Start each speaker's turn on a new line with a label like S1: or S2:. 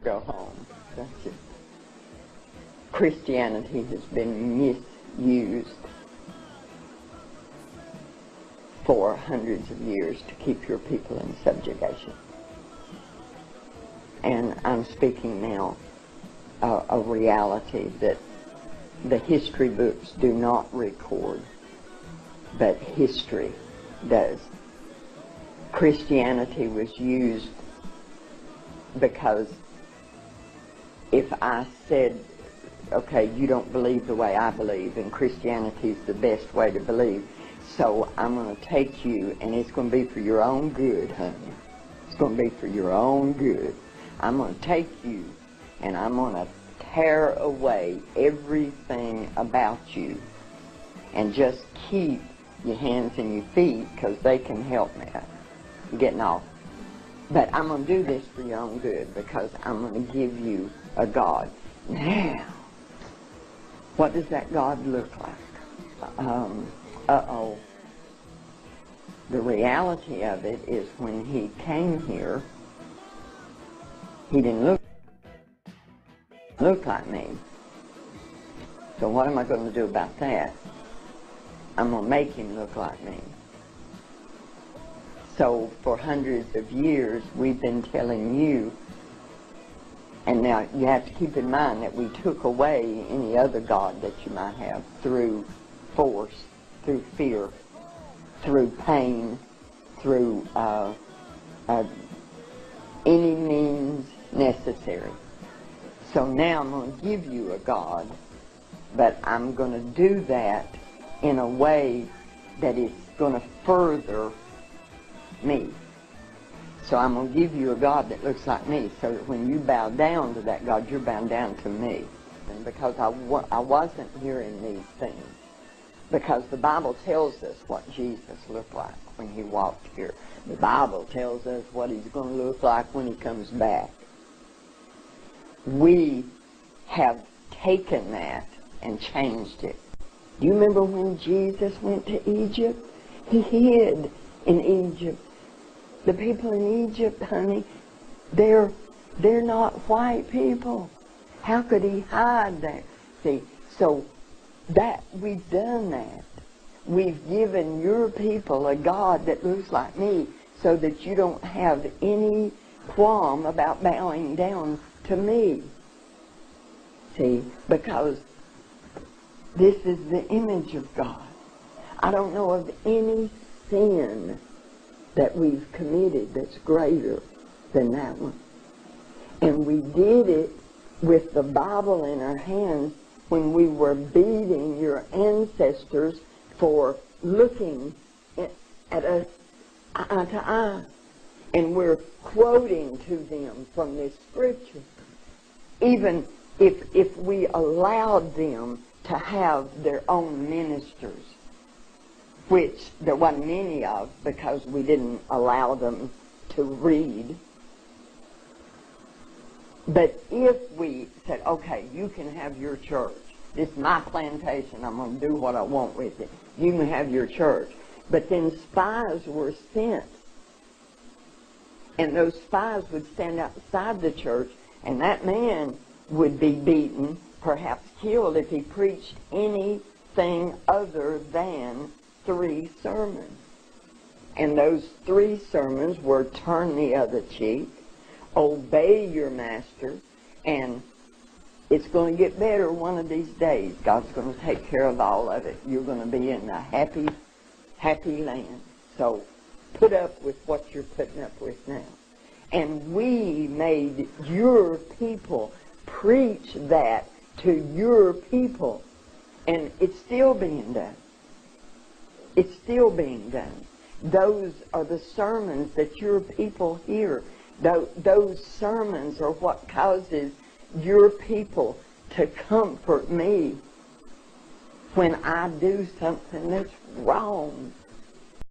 S1: go home. That's it. Christianity has been misused for hundreds of years to keep your people in subjugation. And I'm speaking now a reality that the history books do not record, but history does. Christianity was used because if I said, okay, you don't believe the way I believe, and Christianity is the best way to believe, so I'm going to take you, and it's going to be for your own good, honey. It's going to be for your own good. I'm going to take you, and I'm going to tear away everything about you, and just keep your hands and your feet, because they can help me. I'm getting off. But I'm going to do this for your own good, because I'm going to give you a God. Now, what does that God look like? Uh-oh. The reality of it is when he came here, he didn't look like me. So what am I going to do about that? I'm going to make him look like me. So for hundreds of years, we've been telling you, and now you have to keep in mind that we took away any other god that you might have through force, through fear, through pain, through any means necessary. So now I'm going to give you a God, but I'm going to do that in a way that it's going to further me. So I'm going to give you a God that looks like me, so that when you bow down to that God, you're bowing down to me. And because I wasn't hearing these things, because the Bible tells us what Jesus looked like when he walked here. The Bible tells us what he's going to look like when he comes back. We have taken that and changed it. Do you remember when Jesus went to Egypt? He hid in Egypt. The people in Egypt, honey, they're not white people. How could he hide there? See, so that we've done that. We've given your people a God that looks like me, so that you don't have any qualm about bowing down to me. See, because this is the image of God. I don't know of any sin that we've committed that's greater than that one. And we did it with the Bible in our hands when we were beating your ancestors for looking at us eye to eye. And we're quoting to them from this scripture. Even if we allowed them to have their own ministers, which there wasn't many of because we didn't allow them to read. But if we said, okay, you can have your church. This is my plantation. I'm going to do what I want with it. You can have your church. But then spies were sent. And those spies would stand outside the church, and that man would be beaten, perhaps killed, if he preached anything other than 3 sermons. And those 3 sermons were turn the other cheek, obey your master, and it's going to get better one of these days. God's going to take care of all of it. You're going to be in a happy, happy land. So put up with what you're putting up with now. And we made your people preach that to your people. And it's still being done. It's still being done. Those are the sermons that your people hear. Those sermons are what causes your people to comfort me when I do something that's wrong.